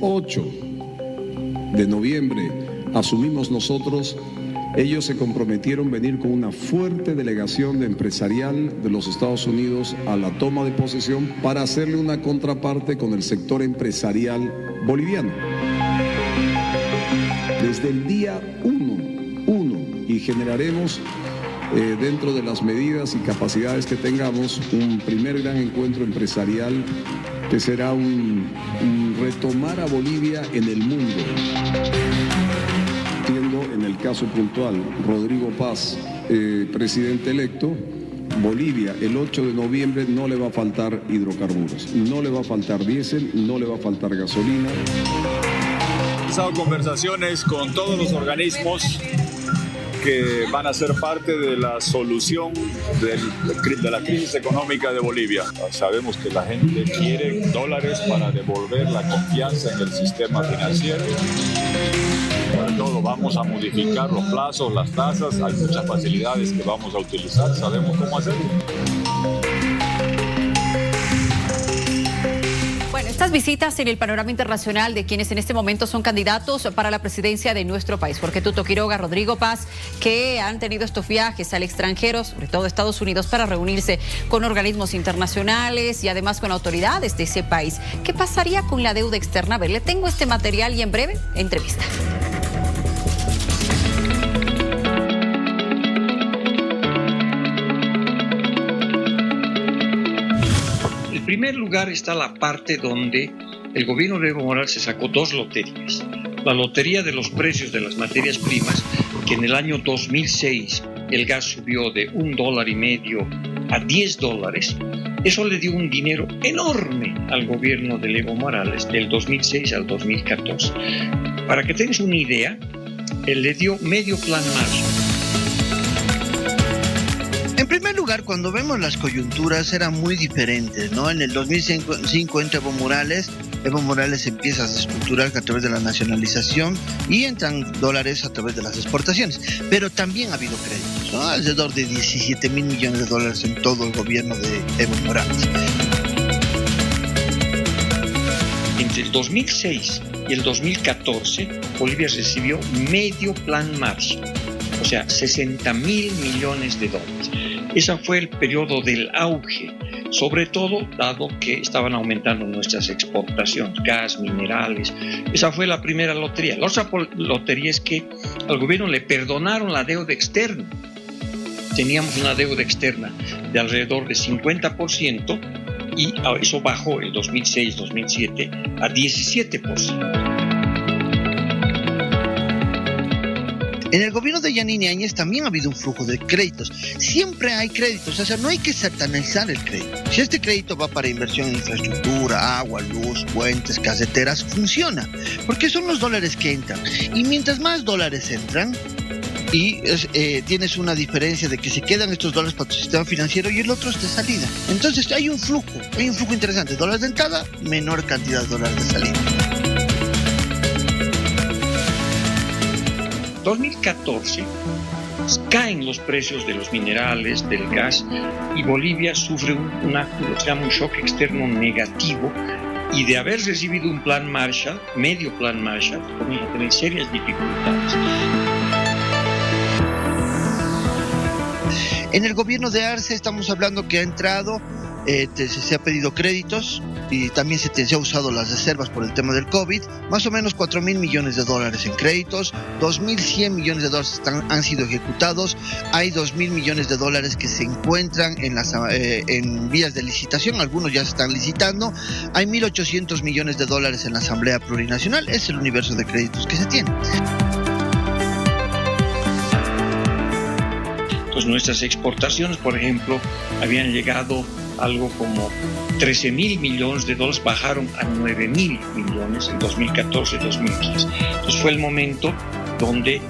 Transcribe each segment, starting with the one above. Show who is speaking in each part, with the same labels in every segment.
Speaker 1: 8 de noviembre asumimos nosotros, ellos se comprometieron a venir con una fuerte delegación de empresarial de los Estados Unidos a la toma de posesión para hacerle una contraparte con el sector empresarial boliviano. Desde el día 1 y generaremos dentro de las medidas y capacidades que tengamos un primer gran encuentro empresarial que será un retomar a Bolivia en el mundo. En el caso puntual, Rodrigo Paz, presidente electo, Bolivia el 8 de noviembre no le va a faltar hidrocarburos, no le va a faltar diésel, no le va a faltar gasolina.
Speaker 2: He realizado conversaciones con todos los organismos que van a ser parte de la solución de la crisis económica de Bolivia. Sabemos que la gente quiere dólares para devolver la confianza en el sistema financiero. Sobre todo vamos a modificar los plazos, las tasas, hay muchas facilidades que vamos a utilizar, sabemos cómo hacerlo.
Speaker 3: Bueno, estas visitas en el panorama internacional de quienes en este momento son candidatos para la presidencia de nuestro país, Jorge Tuto Quiroga, Rodrigo Paz, que han tenido estos viajes al extranjero, sobre todo Estados Unidos, para reunirse con organismos internacionales y además con autoridades de ese país. ¿Qué pasaría con la deuda externa? A ver, le tengo este material y en breve, entrevista.
Speaker 4: En primer lugar está la parte donde el gobierno de Evo Morales se sacó dos loterías. La lotería de los precios de las materias primas, que en el año 2006 el gas subió de $1.50 a $10. Eso le dio un dinero enorme al gobierno de Evo Morales del 2006 al 2014. Para que tengas una idea, él le dio medio plan Marshall.
Speaker 5: En primer lugar, cuando vemos las coyunturas eran muy diferentes, ¿no? En el 2005 entra Evo Morales empieza a desestructurar a través de la nacionalización y entran dólares a través de las exportaciones. Pero también ha habido créditos, ¿no? Alrededor de $17,000 millones en todo el gobierno de Evo Morales.
Speaker 4: Entre el 2006 y el 2014, Bolivia recibió medio plan Marshall, o sea, $60,000 millones. Ese fue el periodo del auge, sobre todo dado que estaban aumentando nuestras exportaciones, gas, minerales. Esa fue la primera lotería. La otra lotería es que al gobierno le perdonaron la deuda externa. Teníamos una deuda externa de alrededor de 50% y eso bajó el 2006-2007 a 17%.
Speaker 5: En el gobierno de Yanine Áñez también ha habido un flujo de créditos. Siempre hay créditos, o sea, no hay que satanizar el crédito. Si este crédito va para inversión en infraestructura, agua, luz, puentes, carreteras, funciona, porque son los dólares que entran. Y mientras más dólares entran, y tienes una diferencia de que se quedan estos dólares para tu sistema financiero y el otro es de salida. Entonces hay un flujo interesante. Dólares de entrada, menor cantidad de dólares de salida.
Speaker 4: 2014 caen los precios de los minerales, del gas, y Bolivia sufre un shock externo negativo, y de haber recibido un plan Marshall, medio plan Marshall, comienza a tener serias dificultades.
Speaker 5: En el gobierno de Arce estamos hablando que ha entrado, se ha pedido créditos y también se ha usado las reservas por el tema del COVID, más o menos $4,000 millones en créditos, $2,100 millones han sido ejecutados, hay $2,000 millones que se encuentran en vías de licitación, algunos ya se están licitando, hay $1,800 millones en la Asamblea Plurinacional, es el universo de créditos que se tiene.
Speaker 4: Pues nuestras exportaciones, por ejemplo, habían llegado algo como $13,000 millones, bajaron a $9,000 millones en 2014-2015. Entonces fue el momento donde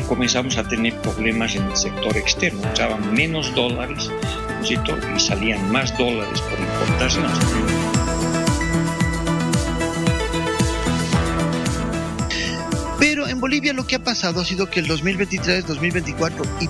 Speaker 4: comenzamos a tener problemas en el sector externo. Entraban menos dólares, ¿no es cierto?, y salían más dólares por importaciones.
Speaker 5: Pero en en Bolivia lo que ha pasado ha sido que el 2023, 2024 y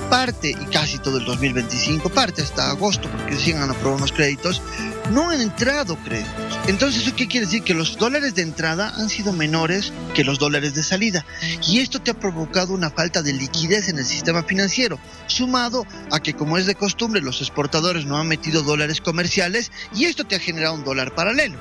Speaker 5: casi todo el 2025, parte hasta agosto, porque recién han aprobado unos créditos, no han entrado créditos. Entonces, ¿eso qué quiere decir? Que los dólares de entrada han sido menores que los dólares de salida. Y esto te ha provocado una falta de liquidez en el sistema financiero, sumado a que, como es de costumbre, los exportadores no han metido dólares comerciales y esto te ha generado un dólar paralelo.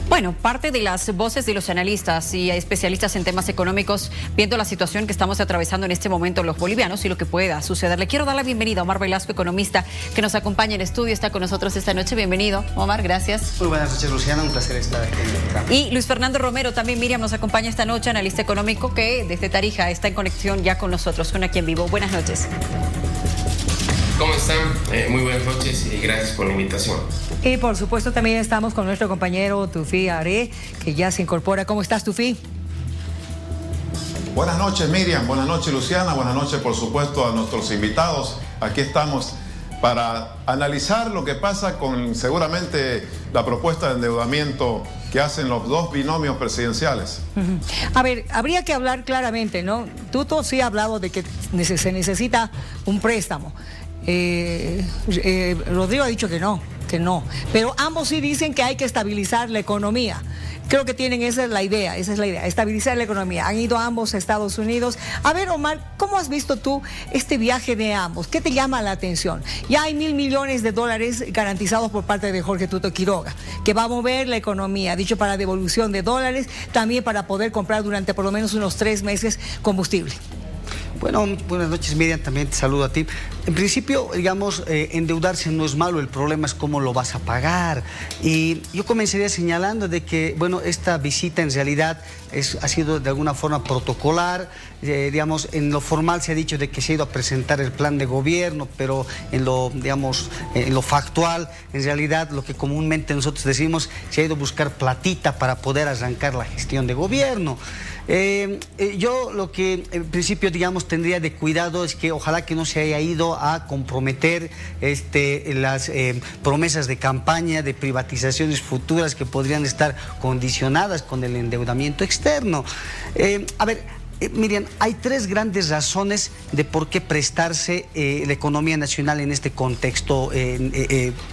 Speaker 3: Bueno, parte de las voces de los analistas y especialistas en temas económicos, viendo la situación que estamos atravesando en este momento los bolivianos y lo que pueda suceder. Le quiero dar la bienvenida a Omar Velasco, economista, que nos acompaña en estudio, está con nosotros esta noche. Bienvenido, Omar, gracias.
Speaker 6: Muy buenas noches, Luciana, un placer estar aquí en el programa.
Speaker 3: Y Luis Fernando Romero, también Miriam, nos acompaña esta noche, analista económico, que desde Tarija está en conexión ya con nosotros, con Aquí en Vivo. Buenas noches.
Speaker 7: ¿Cómo están? Muy buenas noches y gracias por la invitación.
Speaker 8: Y por supuesto también estamos con nuestro compañero Tufi Are, que ya se incorpora. ¿Cómo estás, Tufi?
Speaker 9: Buenas noches, Miriam. Buenas noches, Luciana. Buenas noches, por supuesto, a nuestros invitados. Aquí estamos para analizar lo que pasa con seguramente la propuesta de endeudamiento que hacen los dos binomios presidenciales.
Speaker 8: A ver, habría que hablar claramente, ¿no? Tuto sí ha hablado de que se necesita un préstamo. Rodrigo ha dicho que no, pero ambos sí dicen que hay que estabilizar la economía. Creo que esa es la idea, estabilizar la economía. Han ido ambos a Estados Unidos. A ver, Omar, ¿cómo has visto tú este viaje de ambos? ¿Qué te llama la atención? Ya hay $1.000 millones garantizados por parte de Jorge Tuto Quiroga, que va a mover la economía, dicho para devolución de dólares, también para poder comprar durante por lo menos unos 3 meses combustible.
Speaker 6: Bueno, buenas noches, Miriam, también te saludo a ti. En principio, digamos, endeudarse no es malo, el problema es cómo lo vas a pagar. Y yo comenzaría señalando de que, bueno, esta visita en realidad ha sido de alguna forma protocolar. Digamos, en lo formal se ha dicho de que se ha ido a presentar el plan de gobierno, pero en lo factual, en realidad, lo que comúnmente nosotros decimos, se ha ido a buscar platita para poder arrancar la gestión de gobierno. Yo lo que en principio, digamos, tendría de cuidado es que ojalá que no se haya ido a comprometer las promesas de campaña de privatizaciones futuras que podrían estar condicionadas con el endeudamiento externo. Miriam, hay 3 grandes razones de por qué prestarse la economía nacional en este contexto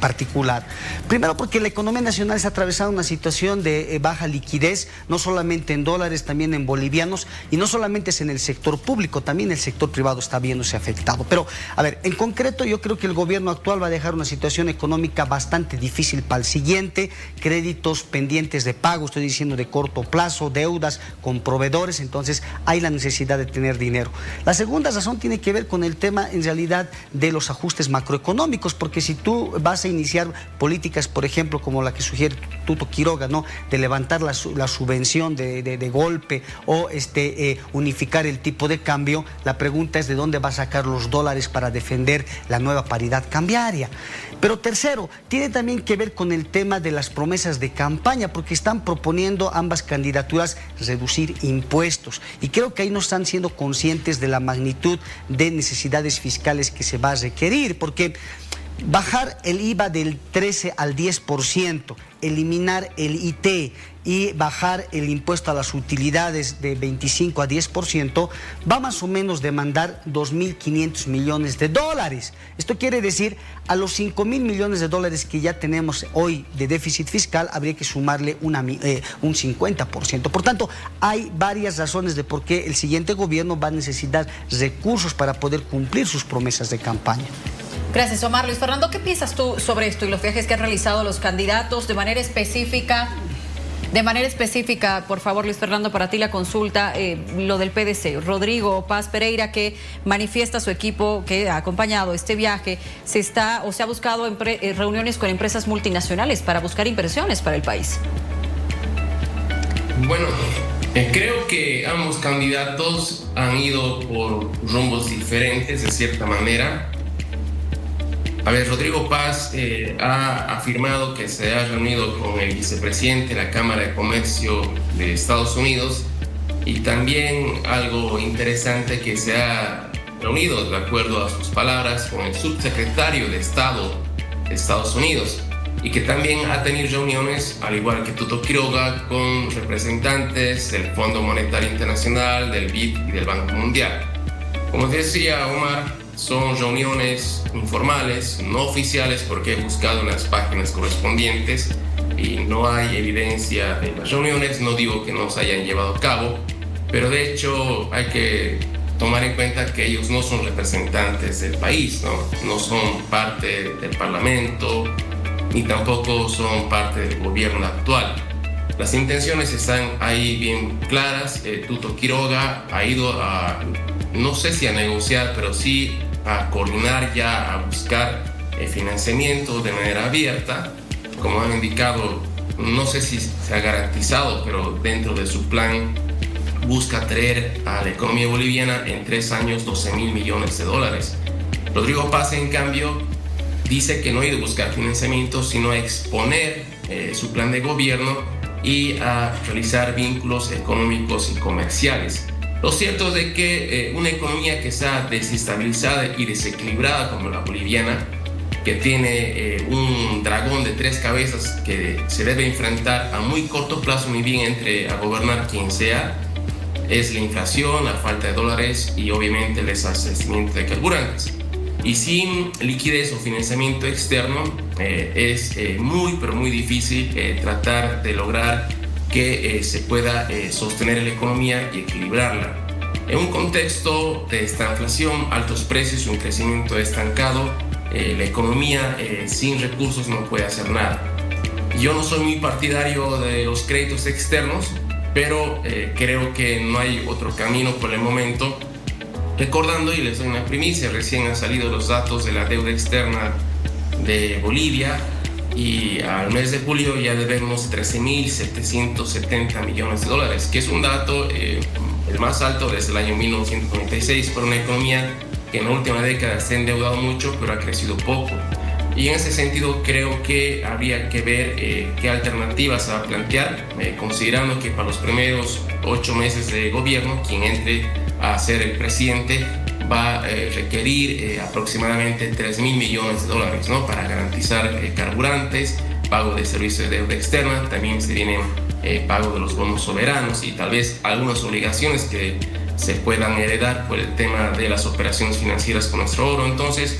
Speaker 6: particular. Primero, porque la economía nacional está atravesando una situación de baja liquidez, no solamente en dólares, también en bolivianos, y no solamente es en el sector público, también el sector privado está viéndose afectado. Pero, a ver, en concreto yo creo que el gobierno actual va a dejar una situación económica bastante difícil para el siguiente, créditos pendientes de pago, estoy diciendo de corto plazo, deudas con proveedores, entonces hay la necesidad de tener dinero. La segunda razón tiene que ver con el tema, en realidad, de los ajustes macroeconómicos, porque si tú vas a iniciar políticas, por ejemplo, como la que sugiere Tuto Quiroga, ¿no?, de levantar la subvención de golpe o unificar el tipo de cambio, la pregunta es de dónde va a sacar los dólares para defender la nueva paridad cambiaria. Pero tercero, tiene también que ver con el tema de las promesas de campaña, porque están proponiendo ambas candidaturas reducir impuestos. Y creo que ahí no están siendo conscientes de la magnitud de necesidades fiscales que se va a requerir, porque bajar el IVA del 13 al 10%, eliminar el IT y bajar el impuesto a las utilidades de 25 a 10%, va más o menos demandar $2.500 millones. Esto quiere decir, a los $5.000 millones que ya tenemos hoy de déficit fiscal, habría que sumarle un 50%. Por tanto, hay varias razones de por qué el siguiente gobierno va a necesitar recursos para poder cumplir sus promesas de campaña.
Speaker 3: Gracias, Omar. Luis Fernando, ¿qué piensas tú sobre esto y los viajes que han realizado los candidatos de manera específica? Por favor, Luis Fernando, para ti la consulta, lo del PDC. Rodrigo Paz Pereira, que manifiesta su equipo que ha acompañado este viaje, se ha buscado reuniones con empresas multinacionales para buscar inversiones para el país.
Speaker 7: Bueno, creo que ambos candidatos han ido por rumbos diferentes, de cierta manera. A ver, Rodrigo Paz ha afirmado que se ha reunido con el vicepresidente de la Cámara de Comercio de Estados Unidos y también algo interesante, que se ha reunido, de acuerdo a sus palabras, con el subsecretario de Estado de Estados Unidos. y que también ha tenido reuniones, al igual que Tuto Quiroga, con representantes del Fondo Monetario Internacional, del BID y del Banco Mundial. Como decía Omar, son reuniones informales, no oficiales, porque he buscado en las páginas correspondientes y no hay evidencia de las reuniones. No digo que no se hayan llevado a cabo, pero de hecho hay que tomar en cuenta que ellos no son representantes del país, no son parte del Parlamento, ni tampoco son parte del gobierno actual. Las intenciones están ahí bien claras. Tuto Quiroga ha ido a, no sé si a negociar, pero sí a coordinar ya, a buscar financiamiento de manera abierta. Como han indicado, no sé si se ha garantizado, pero dentro de su plan busca traer a la economía boliviana en 3 años 12.000 millones de dólares. Rodrigo Paz, en cambio, dice que no ha ido a buscar financiamiento, sino a exponer su plan de gobierno y a realizar vínculos económicos y comerciales. Lo cierto es de que una economía que está desestabilizada y desequilibrada como la boliviana, que tiene un dragón de 3 cabezas que se debe enfrentar a muy corto plazo, muy bien, entre a gobernar quien sea, es la inflación, la falta de dólares y obviamente el desabastecimiento de carburantes. Y sin liquidez o financiamiento externo es muy, pero muy difícil tratar de lograr que se pueda sostener la economía y equilibrarla. En un contexto de estanflación, altos precios y un crecimiento estancado, la economía sin recursos no puede hacer nada. Yo no soy muy partidario de los créditos externos, pero creo que no hay otro camino por el momento. Recordando, y les doy una primicia, recién han salido los datos de la deuda externa de Bolivia y al mes de julio ya debemos 13.770 millones de dólares, que es un dato el más alto desde el año 1996 por una economía que en la última década se ha endeudado mucho, pero ha crecido poco. Y en ese sentido creo que habría que ver qué alternativas a plantear, considerando que para los primeros 8 meses de gobierno, quien entre a ser el presidente va a requerir aproximadamente 3.000 millones de dólares, ¿no?, para garantizar carburantes, pago de servicios de deuda externa, también se viene pago de los bonos soberanos y tal vez algunas obligaciones que se puedan heredar por el tema de las operaciones financieras con nuestro oro. Entonces,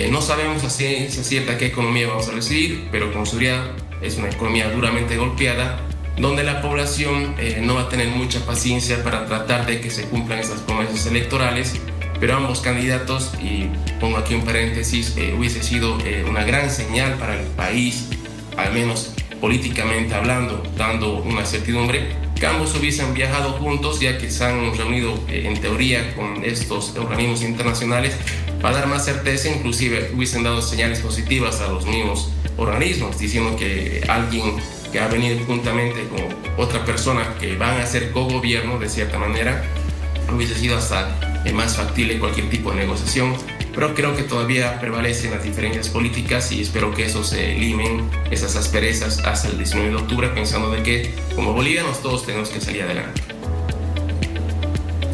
Speaker 7: no sabemos a ciencia cierta qué economía vamos a recibir, pero con seguridad es una economía duramente golpeada, donde la población no va a tener mucha paciencia para tratar de que se cumplan esas promesas electorales, pero ambos candidatos, y pongo aquí un paréntesis, hubiese sido una gran señal para el país, al menos políticamente hablando, dando una certidumbre, que ambos hubiesen viajado juntos, ya que se han reunido en teoría con estos organismos internacionales para dar más certeza. Inclusive hubiesen dado señales positivas a los mismos organismos, diciendo que alguien que ha venido juntamente con otra persona que van a hacer cogobierno de cierta manera, hubiese sido hasta más factible cualquier tipo de negociación. Pero creo que todavía prevalecen las diferencias políticas y espero que eso se limen, esas asperezas, hasta el 19 de octubre, pensando de que como bolivianos todos tenemos que salir adelante.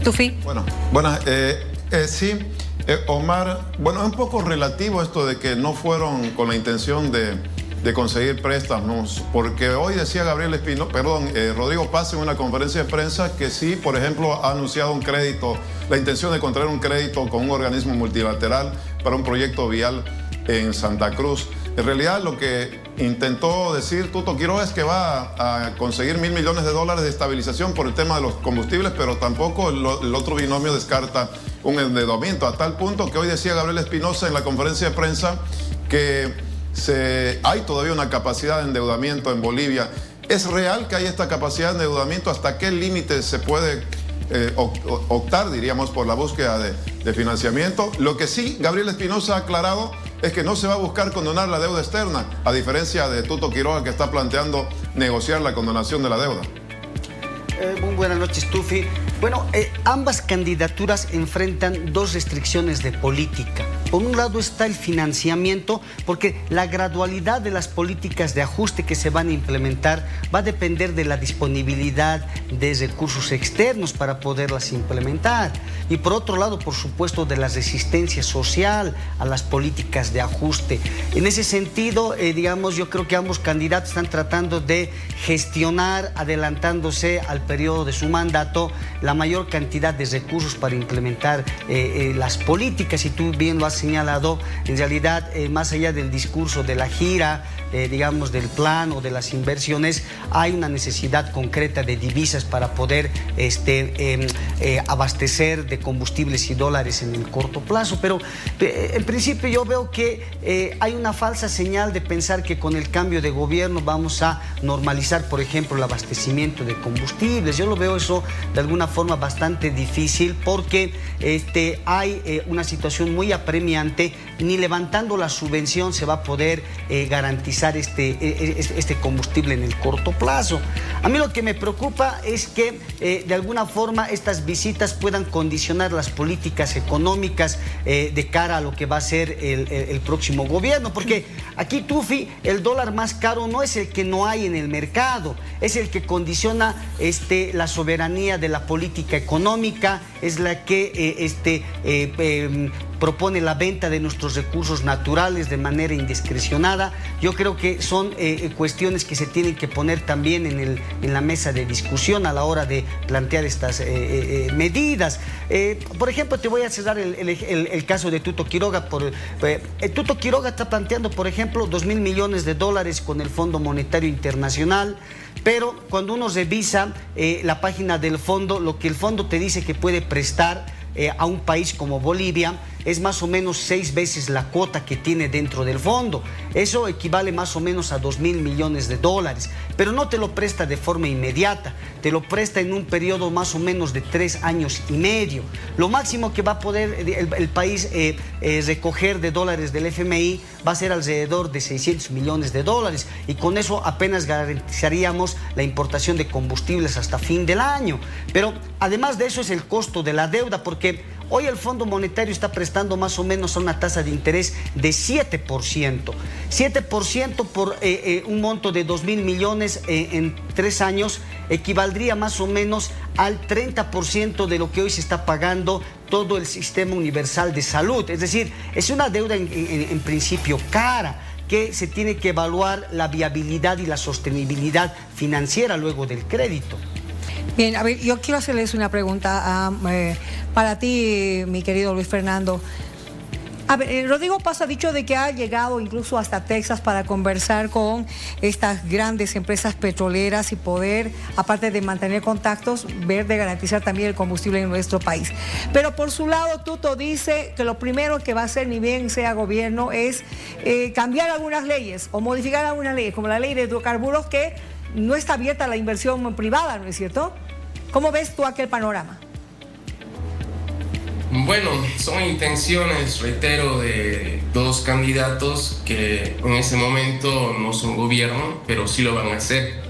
Speaker 3: Tufi.
Speaker 9: Bueno, sí, Omar, bueno, es un poco relativo esto de que no fueron con la intención de conseguir préstamos, porque hoy decía Rodrigo Paz en una conferencia de prensa que sí, por ejemplo, ha anunciado un crédito, la intención de contraer un crédito con un organismo multilateral para un proyecto vial en Santa Cruz. En realidad lo que intentó decir Tuto Quiroga es que va a conseguir $1.000 millones de estabilización por el tema de los combustibles, pero tampoco el otro binomio descarta un endeudamiento, a tal punto que hoy decía Gabriel Espinosa en la conferencia de prensa que hay todavía una capacidad de endeudamiento en Bolivia. ¿Es real que hay esta capacidad de endeudamiento? ¿Hasta qué límite se puede optar, diríamos, por la búsqueda de financiamiento? Lo que sí Gabriel Espinosa ha aclarado es que no se va a buscar condonar la deuda externa, a diferencia de Tuto Quiroga, que está planteando negociar la condonación de la deuda.
Speaker 6: Muy buenas noches, Tufi. Bueno, ambas candidaturas enfrentan 2 restricciones de política. por un lado está el financiamiento, porque la gradualidad de las políticas de ajuste que se van a implementar va a depender de la disponibilidad de recursos externos para poderlas implementar. Y por otro lado, por supuesto, de la resistencia social a las políticas de ajuste. En ese sentido, digamos, yo creo que ambos candidatos están tratando de gestionar, adelantándose al periodo de su mandato, la mayor cantidad de recursos para implementar las políticas. Y tú bien lo has señalado, en realidad, más allá del discurso de la gira, digamos, del plan o de las inversiones, hay una necesidad concreta de divisas para poder abastecer de combustibles y dólares en el corto plazo. Pero en principio yo veo que hay una falsa señal de pensar que con el cambio de gobierno vamos a normalizar, por ejemplo, el abastecimiento de combustibles. Yo lo veo eso de alguna forma bastante difícil, porque hay una situación muy apremiante. Ni levantando la subvención se va a poder garantizar este combustible en el corto plazo. A mí lo que me preocupa es que de alguna forma estas visitas puedan condicionar las políticas económicas de cara a lo que va a ser el próximo gobierno, porque aquí, Tufi, el dólar más caro no es el que no hay en el mercado, es el que condiciona la soberanía de la política económica, es la que propone la venta de nuestros recursos naturales de manera indiscrecionada. Yo creo que son cuestiones que se tienen que poner también en la mesa de discusión a la hora de plantear estas medidas. Por ejemplo, te voy a cerrar el caso de Tuto Quiroga. Tuto Quiroga está planteando, por ejemplo, 2.000 millones de dólares con el Fondo Monetario Internacional, pero cuando uno revisa la página del fondo, lo que el fondo te dice que puede prestar a un país como Bolivia es más o menos 6 veces la cuota que tiene dentro del fondo. Eso equivale más o menos a 2.000 millones de dólares, pero no te lo presta de forma inmediata, te lo presta en un periodo más o menos de 3 años y medio. Lo máximo que va a poder el país recoger de dólares del FMI va a ser alrededor de 600 millones de dólares, y con eso apenas garantizaríamos la importación de combustibles hasta fin del año. Pero además de eso es el costo de la deuda, porque hoy el Fondo Monetario está prestando más o menos a una tasa de interés de 7%. 7% por un monto de 2.000 millones en 3 años equivaldría más o menos al 30% de lo que hoy se está pagando todo el sistema universal de salud. Es decir, es una deuda en principio cara, que se tiene que evaluar la viabilidad y la sostenibilidad financiera luego del crédito.
Speaker 8: Bien, a ver, yo quiero hacerles una pregunta para ti, mi querido Luis Fernando. A ver, Rodrigo Paz ha dicho de que ha llegado incluso hasta Texas para conversar con estas grandes empresas petroleras y poder, aparte de mantener contactos, ver de garantizar también el combustible en nuestro país. Pero por su lado, Tuto dice que lo primero que va a hacer, ni bien sea gobierno, es cambiar algunas leyes o modificar algunas leyes, como la ley de hidrocarburos, que no está abierta a la inversión privada, ¿no es cierto? ¿Cómo ves tú aquel panorama?
Speaker 7: Bueno, son intenciones, reitero, de dos candidatos que en ese momento no son gobierno, pero sí lo van a hacer.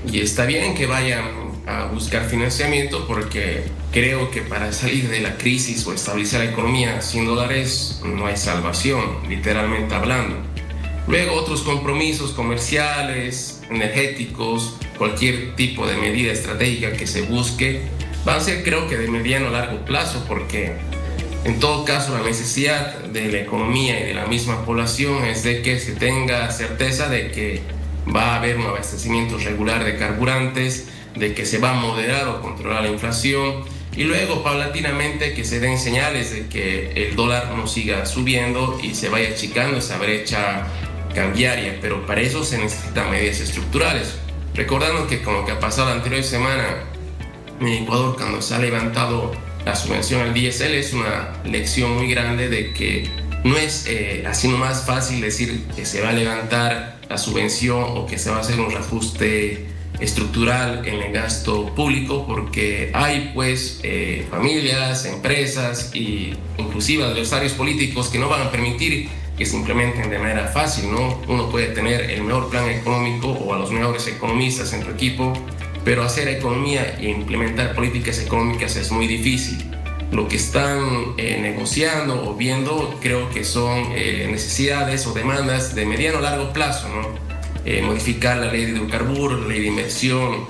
Speaker 7: Y está bien que vayan a buscar financiamiento, porque creo que para salir de la crisis o estabilizar la economía sin dólares no hay salvación, literalmente hablando. Luego otros compromisos comerciales, energéticos, cualquier tipo de medida estratégica que se busque, van a ser, creo que de mediano a largo plazo, porque en todo caso la necesidad de la economía y de la misma población es de que se tenga certeza de que va a haber un abastecimiento regular de carburantes, de que se va a moderar o controlar la inflación, y luego paulatinamente que se den señales de que el dólar no siga subiendo y se vaya achicando esa brecha cambiaria. Pero para eso se necesitan medidas estructurales, recordando que, como que ha pasado la anterior semana en Ecuador, cuando se ha levantado la subvención al diésel, es una lección muy grande de que no es así nomás fácil decir que se va a levantar la subvención o que se va a hacer un reajuste estructural en el gasto público, porque hay pues familias, empresas e inclusive adversarios políticos que no van a permitir que se implementen de manera fácil, ¿no? Uno puede tener el mejor plan económico o a los mejores economistas en tu equipo, pero hacer economía e implementar políticas económicas es muy difícil. Lo que están negociando o viendo creo que son necesidades o demandas de mediano a largo plazo, ¿no? Modificar la ley de hidrocarburos, la ley de inversión,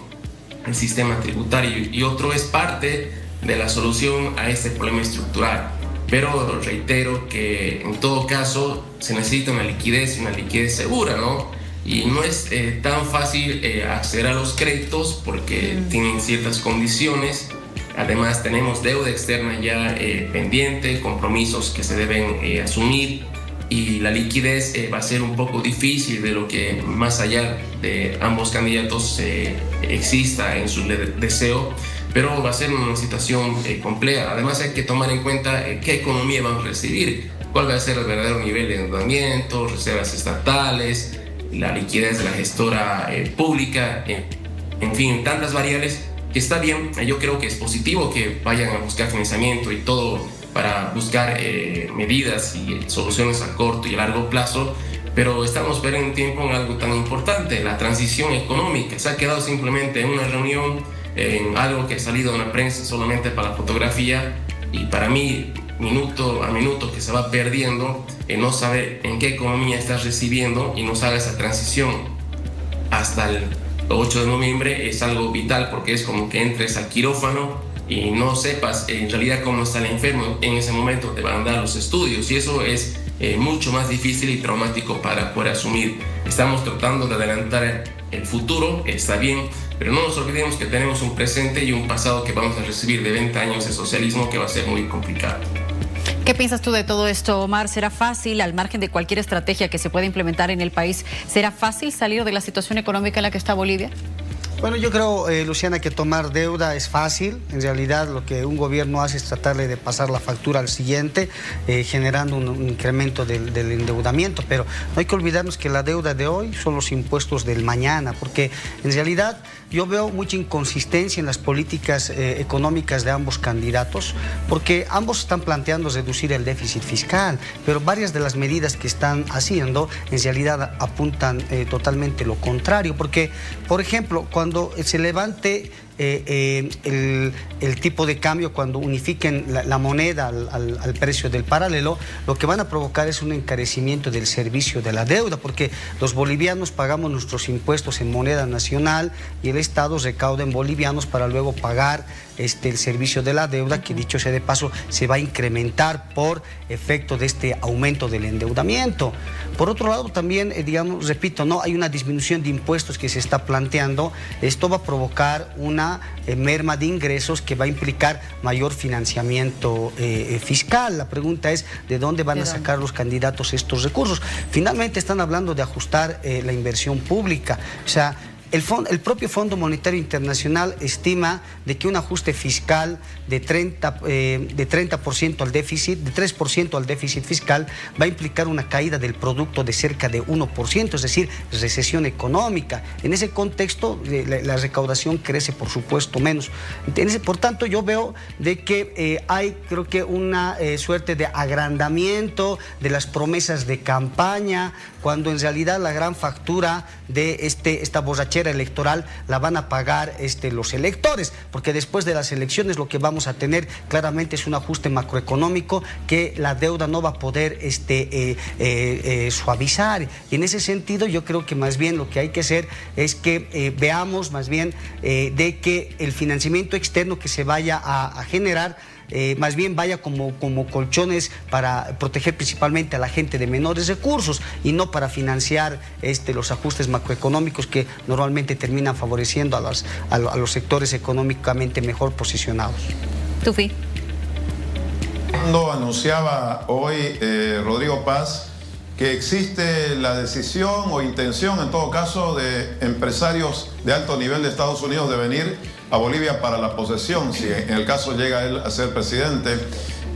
Speaker 7: el sistema tributario, y otro es parte de la solución a este problema estructural. Pero reitero que en todo caso se necesita una liquidez segura, ¿no? Y no es tan fácil acceder a los créditos porque tienen ciertas condiciones. Además tenemos deuda externa ya pendiente, compromisos que se deben asumir, y la liquidez va a ser un poco difícil de lo que más allá de ambos candidatos exista en su deseo, pero va a ser una situación compleja. Además hay que tomar en cuenta qué economía vamos a recibir, cuál va a ser el verdadero nivel de endeudamiento, reservas estatales, la liquidez de la gestora pública, en fin, tantas variables que está bien. Yo creo que es positivo que vayan a buscar financiamiento y todo para buscar medidas y soluciones a corto y a largo plazo, pero estamos perdiendo tiempo en algo tan importante, la transición económica. Se ha quedado simplemente en una reunión, en algo que ha salido en la prensa solamente para la fotografía, y para mí, minuto a minuto que se va perdiendo, no saber en qué economía estás recibiendo y no sabe esa transición hasta el 8 de noviembre es algo vital, porque es como que entres al quirófano y no sepas en realidad cómo está el enfermo. En ese momento te van a dar los estudios, y eso es mucho más difícil y traumático para poder asumir. Estamos tratando de adelantar el futuro, está bien, pero no nos olvidemos que tenemos un presente y un pasado que vamos a recibir de 20 años de socialismo que va a ser muy complicado.
Speaker 3: ¿Qué piensas tú de todo esto, Omar? ¿Será fácil, al margen de cualquier estrategia que se pueda implementar en el país, será fácil salir de la situación económica en la que está Bolivia?
Speaker 6: Bueno, yo creo, Luciana, que tomar deuda es fácil. En realidad lo que un gobierno hace es tratarle de pasar la factura al siguiente, generando un incremento del endeudamiento. Pero no hay que olvidarnos que la deuda de hoy son los impuestos del mañana, porque en realidad yo veo mucha inconsistencia en las políticas económicas de ambos candidatos, porque ambos están planteando reducir el déficit fiscal, pero varias de las medidas que están haciendo en realidad apuntan totalmente lo contrario, porque, por ejemplo, cuando se levante el tipo de cambio, cuando unifiquen la moneda al precio del paralelo, lo que van a provocar es un encarecimiento del servicio de la deuda, porque los bolivianos pagamos nuestros impuestos en moneda nacional y el Estado recauda en bolivianos para luego pagar el servicio de la deuda, que dicho sea de paso se va a incrementar por efecto de este aumento del endeudamiento. Por otro lado también, digamos, repito, no hay una disminución de impuestos que se está planteando. Esto va a provocar una merma de ingresos que va a implicar mayor financiamiento fiscal. La pregunta es, ¿de dónde van a sacar los candidatos estos recursos? Finalmente están hablando de ajustar la inversión pública. O sea, el propio Fondo Monetario Internacional estima de que un ajuste fiscal de 30% al déficit, de 3% al déficit fiscal, va a implicar una caída del producto de cerca de 1%, es decir, recesión económica. En ese contexto, la recaudación crece, por supuesto, menos. Por tanto, yo veo de que hay, creo que, una suerte de agrandamiento de las promesas de campaña, cuando en realidad la gran factura de esta borrachera electoral la van a pagar los electores, porque después de las elecciones lo que vamos a tener claramente es un ajuste macroeconómico que la deuda no va a poder suavizar. Y en ese sentido yo creo que más bien lo que hay que hacer es que veamos más bien de que el financiamiento externo que se vaya a generar más bien vaya como colchones para proteger principalmente a la gente de menores recursos y no para financiar los ajustes macroeconómicos que normalmente terminan favoreciendo a los sectores económicamente mejor posicionados.
Speaker 3: Tufi.
Speaker 9: Cuando anunciaba hoy Rodrigo Paz que existe la decisión o intención, en todo caso, de empresarios de alto nivel de Estados Unidos de venir a Bolivia para la posesión, si en el caso llega él a ser presidente,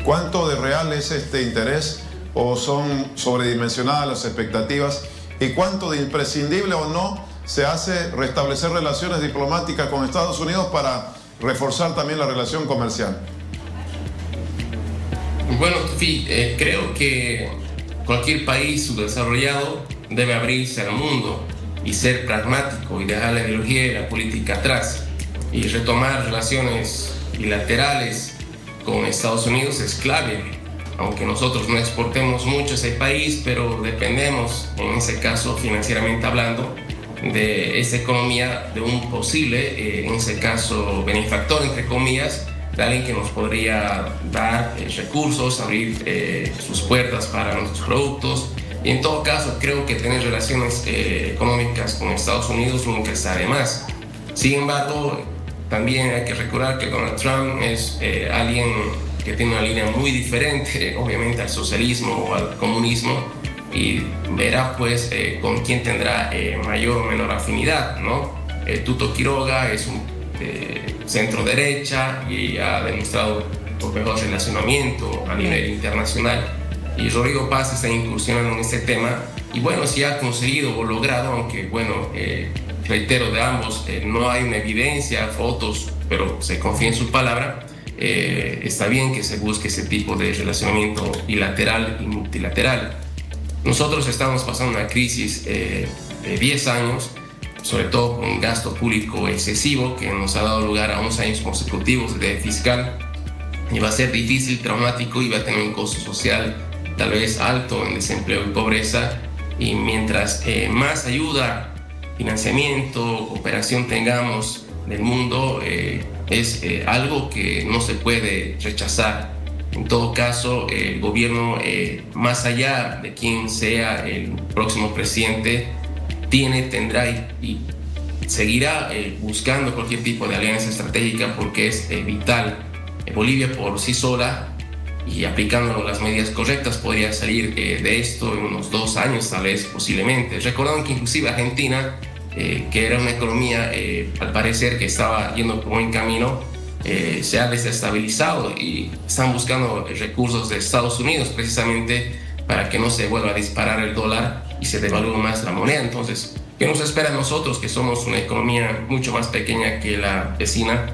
Speaker 9: ¿cuánto de real es este interés o son sobredimensionadas las expectativas? ¿Y cuánto de imprescindible o no se hace restablecer relaciones diplomáticas con Estados Unidos para reforzar también la relación comercial?
Speaker 7: Bueno, Tufi, creo que cualquier país subdesarrollado debe abrirse al mundo y ser pragmático y dejar la ideología y la política atrás y retomar relaciones bilaterales con Estados Unidos es clave, aunque nosotros no exportemos mucho a ese país, pero dependemos, en ese caso financieramente hablando, de esa economía, de un posible, en ese caso, benefactor, entre comillas, de alguien que nos podría dar recursos, abrir sus puertas para nuestros productos. Y en todo caso, creo que tener relaciones económicas con Estados Unidos nunca está de más. Sin embargo, también hay que recordar que Donald Trump es alguien que tiene una línea muy diferente, obviamente, al socialismo o al comunismo, y verá pues con quién tendrá mayor o menor afinidad, ¿no? Tuto Quiroga es un centro derecha y ha demostrado por mejor relacionamiento a nivel internacional, y Rodrigo Paz está incursionando en este tema, y bueno, si ha conseguido o logrado, aunque bueno, reitero, de ambos no hay una evidencia, fotos, pero se confía en su palabra. Está bien que se busque ese tipo de relacionamiento bilateral y multilateral. Nosotros estamos pasando una crisis de 10 años, sobre todo con un gasto público excesivo que nos ha dado lugar a 11 años consecutivos de déficit fiscal, y va a ser difícil, traumático, y va a tener un costo social tal vez alto en desempleo y pobreza. Y mientras más ayuda, financiamiento, cooperación tengamos del mundo, es algo que no se puede rechazar. En todo caso, el gobierno, más allá de quién sea el próximo presidente, tendrá y seguirá buscando cualquier tipo de alianza estratégica, porque es vital. Bolivia por sí sola, y aplicando las medidas correctas, podría salir de esto en unos 2 años, tal vez, posiblemente. Recordando que inclusive Argentina, que era una economía, al parecer, que estaba yendo por buen camino, se ha desestabilizado, y están buscando recursos de Estados Unidos precisamente para que no se vuelva a disparar el dólar y se devalúe más la moneda. Entonces, ¿qué nos espera a nosotros, que somos una economía mucho más pequeña que la vecina?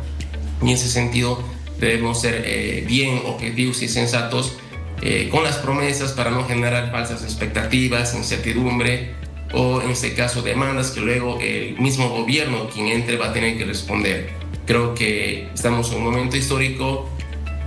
Speaker 7: Y en ese sentido debemos ser bien objetivos y sensatos con las promesas, para no generar falsas expectativas, incertidumbre, o en este caso demandas que luego el mismo gobierno, quien entre, va a tener que responder. Creo que estamos en un momento histórico.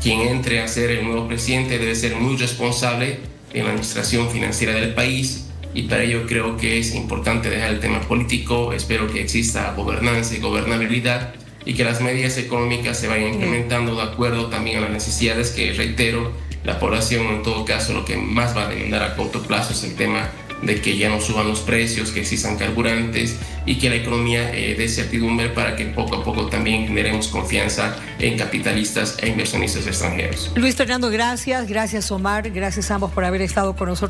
Speaker 7: Quien entre a ser el nuevo presidente debe ser muy responsable en la administración financiera del país, y para ello creo que es importante dejar el tema político. Espero que exista gobernanza y gobernabilidad, y que las medidas económicas se vayan implementando de acuerdo también a las necesidades, que, reitero, la población en todo caso lo que más va a demandar a corto plazo es el tema de que ya no suban los precios, que existan carburantes, y que la economía dé certidumbre, para que poco a poco también generemos confianza en capitalistas e inversionistas extranjeros.
Speaker 8: Luis Fernando, gracias. Gracias, Omar. Gracias a ambos por haber estado con nosotros.